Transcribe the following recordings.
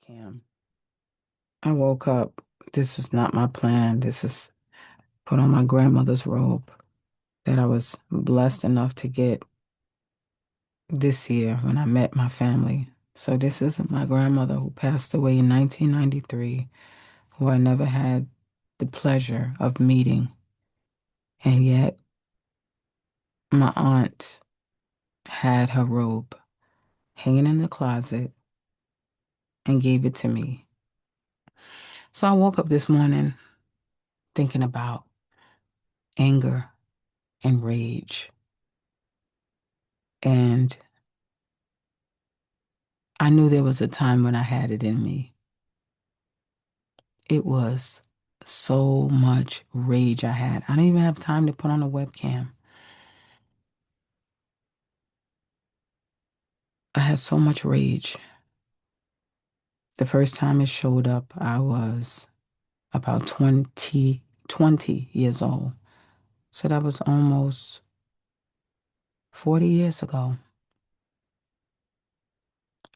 Cam. I woke up. This was not my plan. This is put on my grandmother's robe that I was blessed enough to get this year when I met my family. So this is my grandmother who passed away in 1993, who I never had the pleasure of meeting. And yet my aunt had her robe hanging in the closet and gave it to me. So I woke up this morning thinking about anger and rage. And I knew there was a time when I had it in me. It was so much rage I had. I didn't even have time to put on a webcam. I had so much rage. The first time it showed up, I was about 20 years old. So that was almost 40 years ago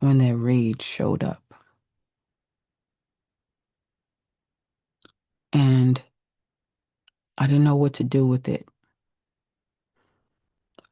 when that rage showed up. And I didn't know what to do with it.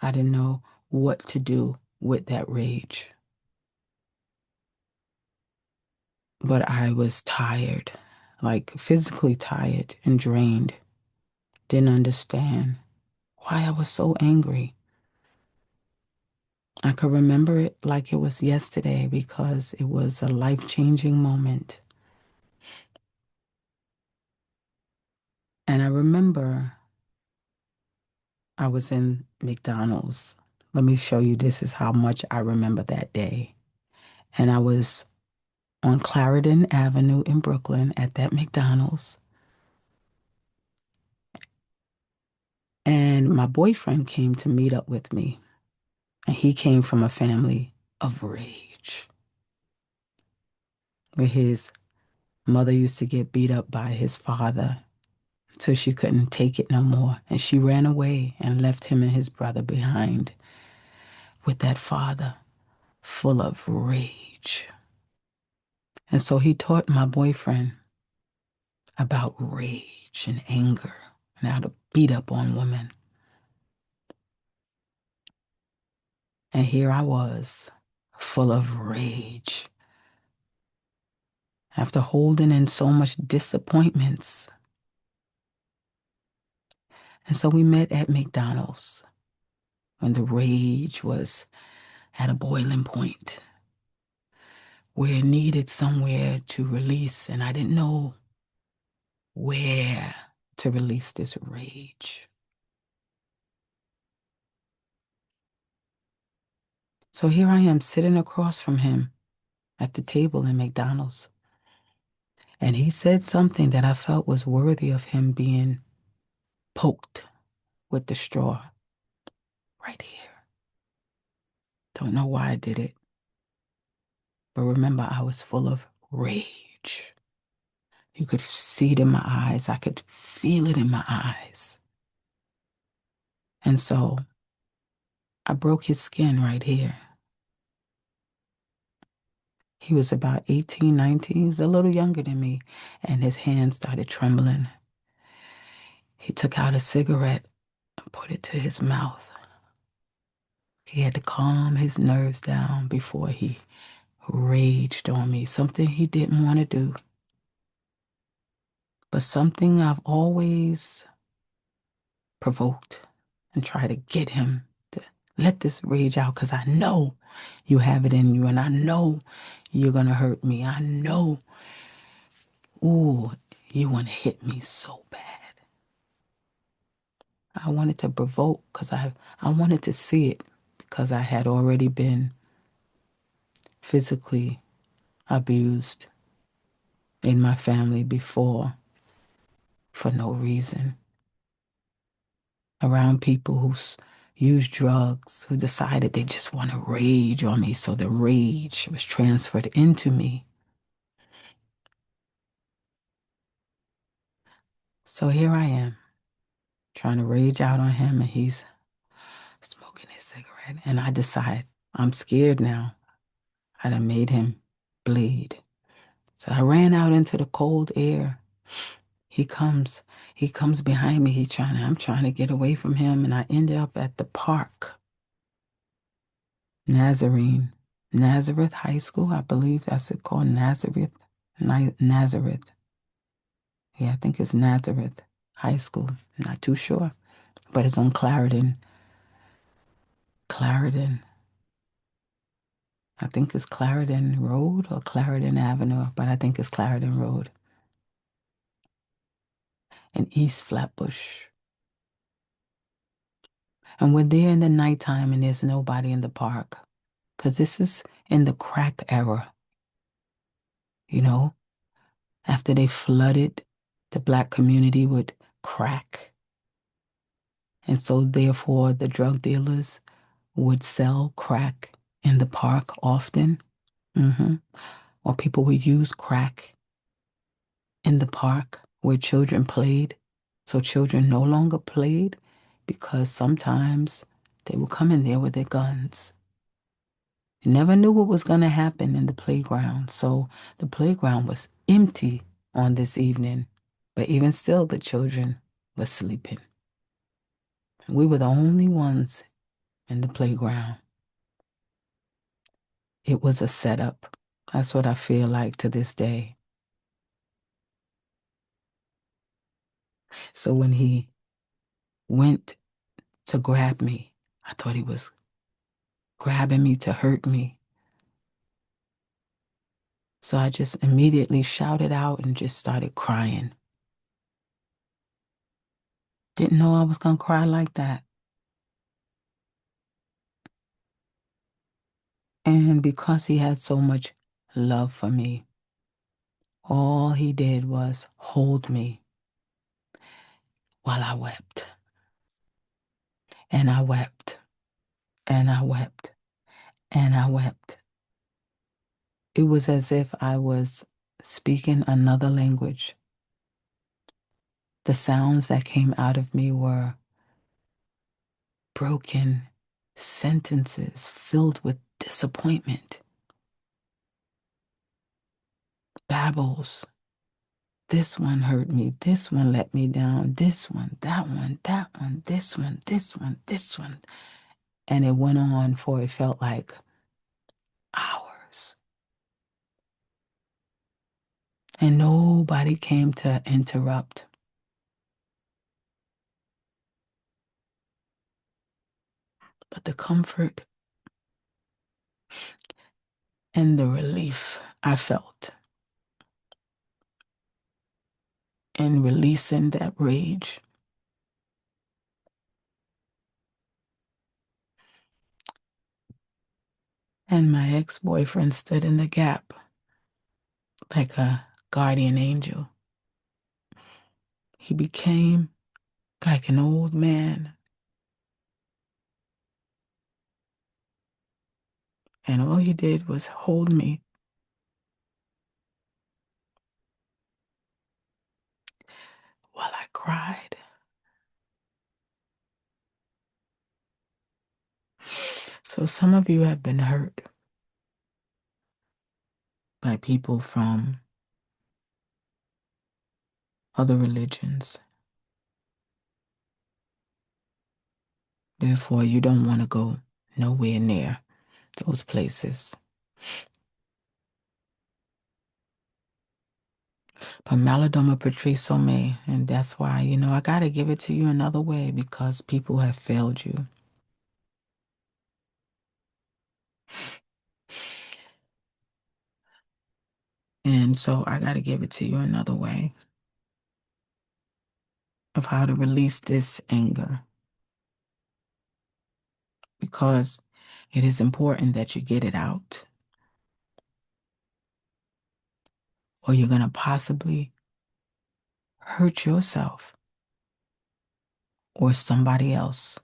I didn't know what to do with that rage. But I was tired, like physically tired and drained. Didn't understand why I was so angry. I could remember it like it was yesterday because it was a life-changing moment. And I remember I was in McDonald's. Let me show you, this is how much I remember that day. And I was on Clarendon Avenue in Brooklyn at that McDonald's. And my boyfriend came to meet up with me. And he came from a family of rage, where his mother used to get beat up by his father till she couldn't take it no more. And she ran away and left him and his brother behind with that father full of rage. And so he taught my boyfriend about rage and anger and how to beat up on women. And here I was, full of rage, after holding in so much disappointments. And so we met at McDonald's when the rage was at a boiling point, where it needed somewhere to release, and I didn't know where to release this rage. So here I am sitting across from him at the table in McDonald's. And he said something that I felt was worthy of him being poked with the straw right here. Don't know why I did it, but remember, I was full of rage. You could see it in my eyes. I could feel it in my eyes. And so I broke his skin right here. He was about 18, 19. He was a little younger than me, and his hand started trembling. He took out a cigarette and put it to his mouth. He had to calm his nerves down before he raged on me, something he didn't want to do, but something I've always provoked and tried to get him to let this rage out, because I know you have it in you, and I know you're going to hurt me. I know, ooh, you want to hit me so bad. I wanted to provoke because I wanted to see it, because I had already been physically abused in my family before for no reason, around people who use drugs, who decided they just want to rage on me. So the rage was transferred into me. So here I am trying to rage out on him, and he's smoking his cigarette. And I decide I'm scared now. I done made him bleed. So I ran out into the cold air. He comes, he comes behind me. I'm trying to get away from him, and I end up at the park. Nazareth High School, I believe that's it called Nazareth. Yeah, I think it's Nazareth High School. Not too sure, but it's on Clarendon. I think it's Clarendon Road or Clarendon Avenue, but I think it's Clarendon Road in East Flatbush. And we're there in the nighttime and there's nobody in the park. Because this is in the crack era, you know, after they flooded the black community with crack. And so therefore the drug dealers would sell crack in the park often. hmm Or people would use crack in the park where children played. So children no longer played because sometimes they would come in there with their guns. You never knew what was going to happen in the playground. So the playground was empty on this evening. But even still, the children were sleeping. We were the only ones in the playground. It was a setup. That's what I feel like to this day. So when he went to grab me, I thought he was grabbing me to hurt me. So I just immediately shouted out and just started crying. Didn't know I was going to cry like that. And because he had so much love for me, all he did was hold me while I wept. And I wept. And I wept. And I wept. It was as if I was speaking another language. The sounds that came out of me were broken sentences filled with disappointment, babbles. This one hurt me. This one let me down. This one, that one, that one, this one, this one, this one. And it went on for it felt like hours. And nobody came to interrupt. But the comfort and the relief I felt in releasing that rage. And my ex-boyfriend stood in the gap like a guardian angel. He became like an old man. And all he did was hold me while I cried. So some of you have been hurt by people from other religions. Therefore, you don't want to go nowhere near those places. But Malidoma Patrice Somé, and that's why, I got to give it to you another way because people have failed you. And so I got to give it to you another way of how to release this anger. Because it is important that you get it out, or you're going to possibly hurt yourself or somebody else.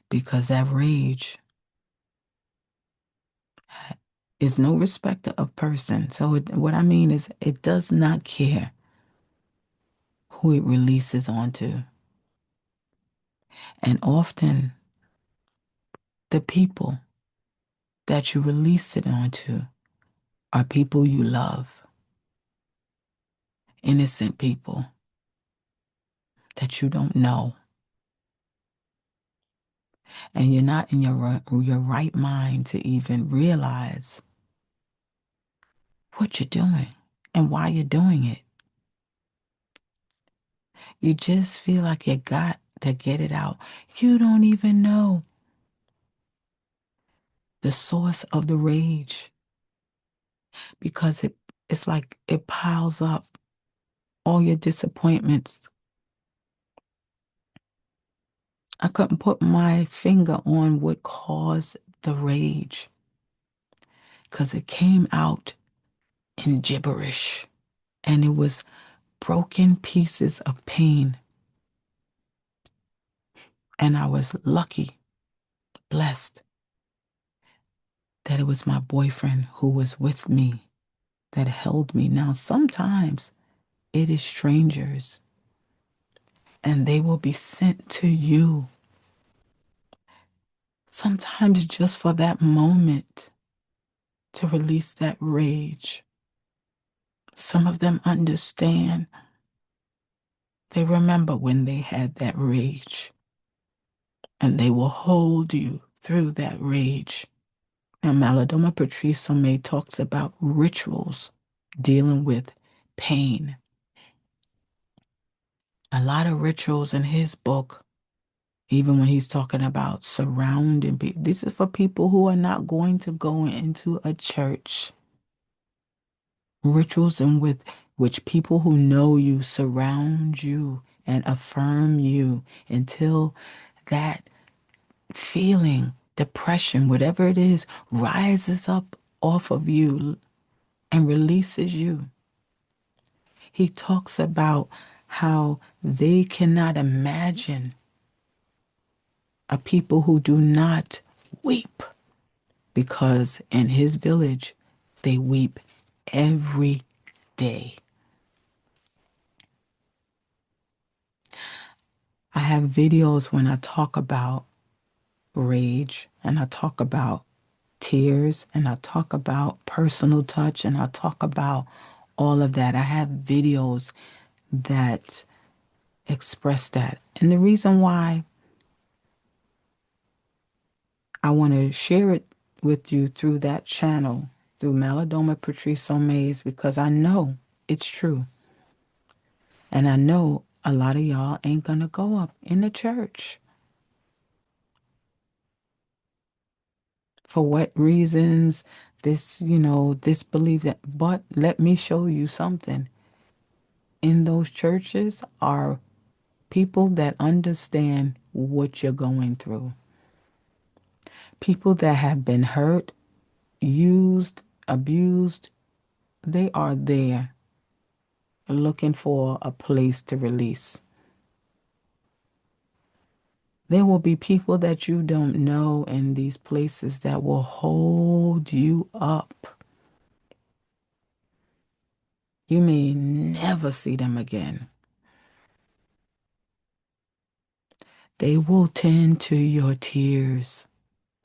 Because that rage is no respecter of person. So what I mean is it does not care who it releases onto. And often the people that you release it onto are people you love, innocent people that you don't know, and you're not in your right mind to even realize what you're doing and why you're doing it. You just feel like you got to get it out. You don't even know the source of the rage because it's like it piles up all your disappointments. I couldn't put my finger on what caused the rage because it came out in gibberish and it was broken pieces of pain. And I was lucky, blessed that it was my boyfriend who was with me that held me. Now, sometimes it is strangers and they will be sent to you. Sometimes just for that moment to release that rage. Some of them understand. They remember when they had that rage and they will hold you through that rage. Now, Malidoma Patrice Somé talks about rituals dealing with pain. A lot of rituals in his book, even when he's talking about surrounding people. This is for people who are not going to go into a church. Rituals in with which people who know you surround you and affirm you until that feeling, depression, whatever it is, rises up off of you and releases you. He talks about how they cannot imagine a people who do not weep because in his village they weep every day. I have videos when I talk about rage and I talk about tears and I talk about personal touch and I talk about all of that. I have videos that express that. And the reason why I want to share it with you through that channel, through Malidoma Patrice Somé, is because I know it's true. And I know a lot of y'all ain't going to go up in the church. For what reasons? This belief that, but let me show you something. In those churches are people that understand what you're going through. People that have been hurt, used, abused, they are there looking for a place to release. There will be people that you don't know in these places that will hold you up. You may never see them again. They will tend to your tears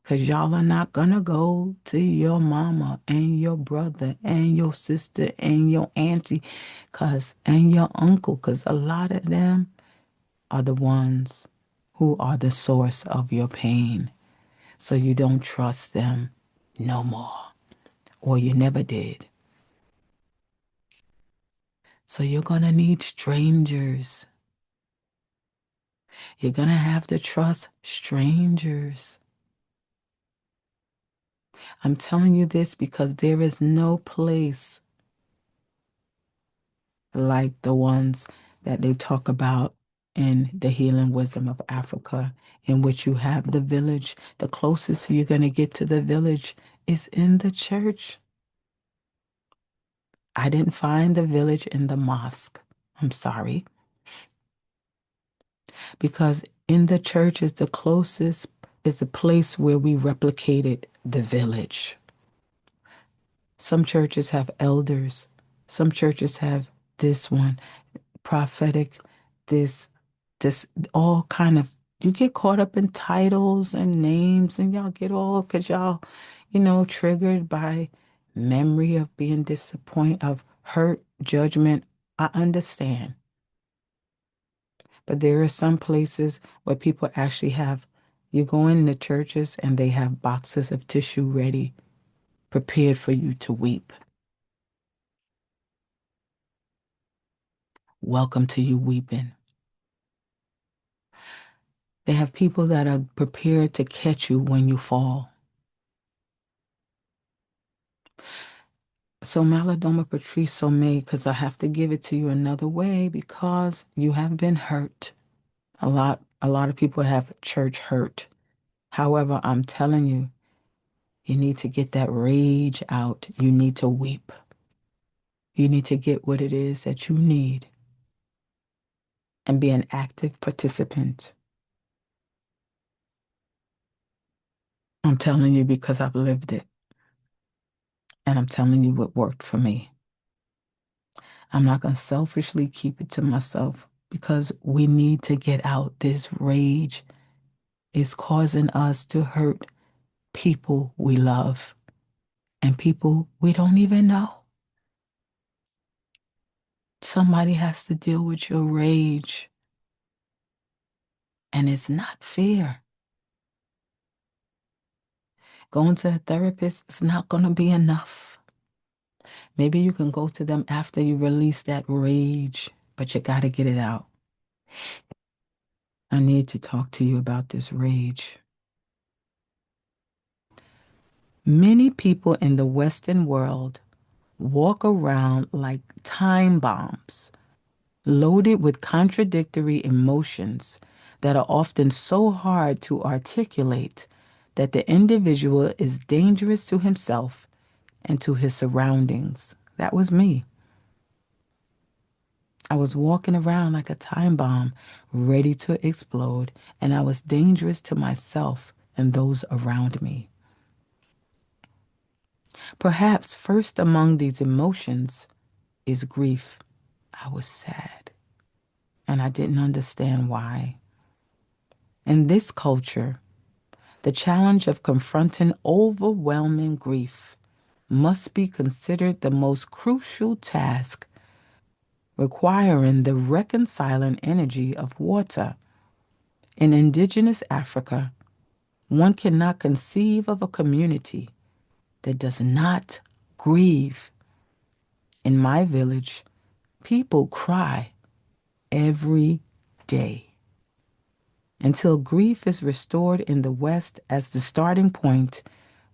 because y'all are not going to go to your mama and your brother and your sister and your auntie and your uncle because a lot of them are the ones who are the source of your pain. So you don't trust them no more, or you never did. So you're going to need strangers. You're going to have to trust strangers. I'm telling you this because there is no place like the ones that they talk about in the healing wisdom of Africa, in which you have the village. The closest you're going to get to the village is in the church. I didn't find the village in the mosque. I'm sorry. Because in the church is the closest, is the place where we replicated the village. Some churches have elders. Some churches have this one, prophetic, this, all kind of, you get caught up in titles and names and y'all get all, because y'all, triggered by memory of being disappointed, of hurt, judgment. I understand. But there are some places where people actually have, you go in the churches and they have boxes of tissue ready, prepared for you to weep. Welcome to you weeping. They have people that are prepared to catch you when you fall. So Malidoma Patrice Somé, because I have to give it to you another way because you have been hurt. A lot of people have church hurt. However, I'm telling you, you need to get that rage out. You need to weep. You need to get what it is that you need and be an active participant. I'm telling you because I've lived it. And I'm telling you what worked for me. I'm not going to selfishly keep it to myself because we need to get out. This rage is causing us to hurt people we love and people we don't even know. Somebody has to deal with your rage, and it's not fair. Going to a therapist is not going to be enough. Maybe you can go to them after you release that rage, but you got to get it out. I need to talk to you about this rage. Many people in the Western world walk around like time bombs, loaded with contradictory emotions that are often so hard to articulate that the individual is dangerous to himself and to his surroundings. That was me. I was walking around like a time bomb, ready to explode, and I was dangerous to myself and those around me. Perhaps first among these emotions is grief. I was sad, and I didn't understand why. In this culture, the challenge of confronting overwhelming grief must be considered the most crucial task, requiring the reconciling energy of water. In indigenous Africa, one cannot conceive of a community that does not grieve. In my village, people cry every day. Until grief is restored in the West as the starting point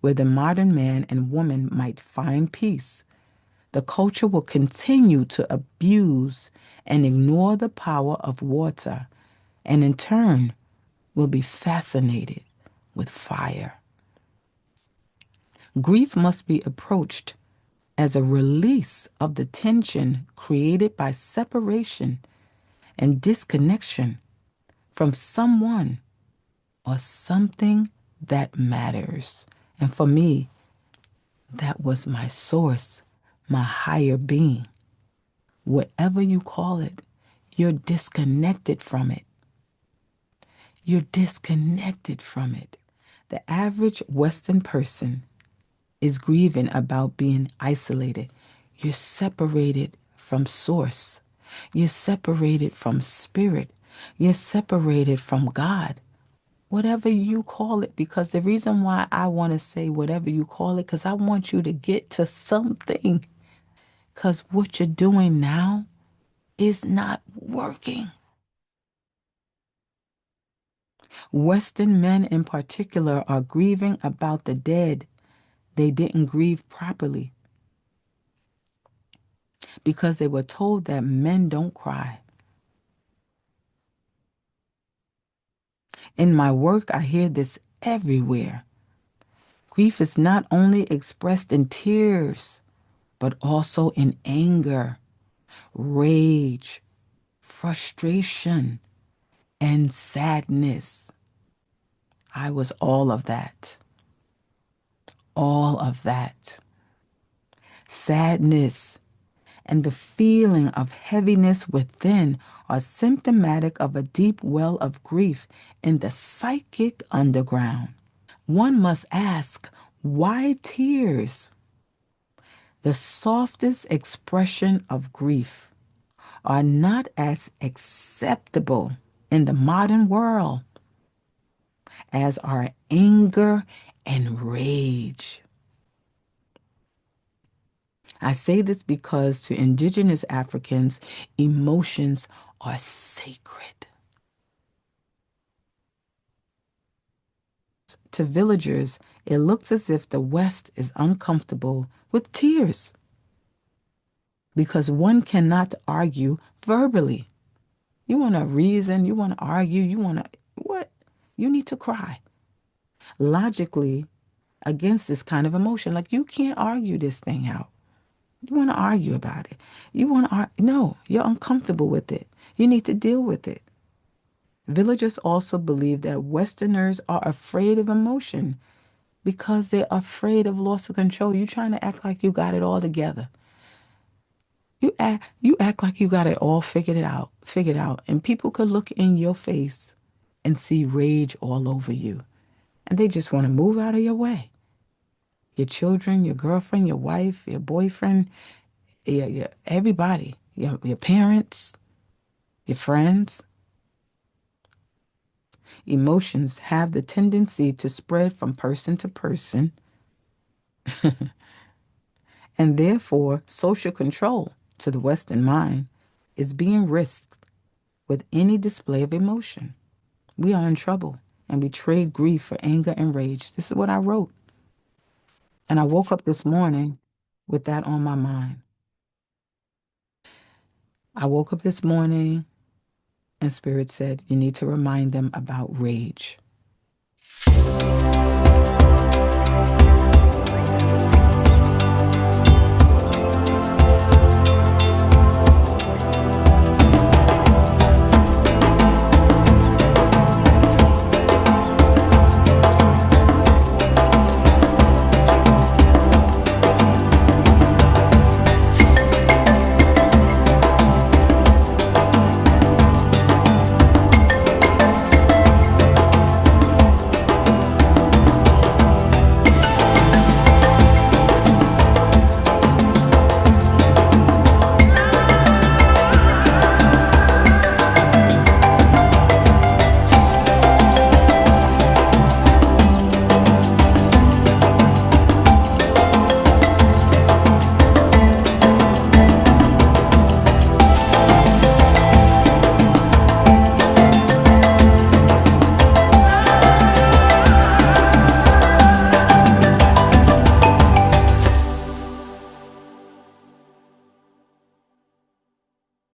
where the modern man and woman might find peace, the culture will continue to abuse and ignore the power of water, and in turn will be fascinated with fire. Grief must be approached as a release of the tension created by separation and disconnection from someone or something that matters. And for me, that was my source, my higher being. Whatever you call it, you're disconnected from it. You're disconnected from it. The average Western person is grieving about being isolated. You're separated from source. You're separated from spirit. You're separated from God. Whatever you call it, because the reason why I want to say whatever you call it, because I want you to get to something. Because what you're doing now is not working. Western men in particular are grieving about the dead. They didn't grieve properly because they were told that men don't cry. In my work, I hear this everywhere. Grief is not only expressed in tears, but also in anger, rage, frustration, and sadness. I was all of that. All of that. Sadness and the feeling of heaviness within are symptomatic of a deep well of grief in the psychic underground. One must ask, why tears? The softest expression of grief are not as acceptable in the modern world as are anger and rage. I say this because to indigenous Africans, emotions are sacred. To villagers, it looks as if the West is uncomfortable with tears because one cannot argue verbally. You want to reason, you want to argue, you want to, what? You need to cry. Logically, against this kind of emotion, like you can't argue this thing out. You want to argue about it. You want to argue. No, you're uncomfortable with it. You need to deal with it. Villagers also believe that Westerners are afraid of emotion because they're afraid of loss of control. You're trying to act like you got it all together. You act like you got it all figured out, and people could look in your face and see rage all over you, and they just want to move out of your way. Your children, your girlfriend, your wife, your boyfriend, everybody, your parents, your friends. Emotions have the tendency to spread from person to person, and therefore social control, to the Western mind, is being risked with any display of emotion. We are in trouble, and we trade grief for anger and rage. This is what I wrote. And I woke up this morning with that on my mind. I woke up this morning and Spirit said, you need to remind them about rage.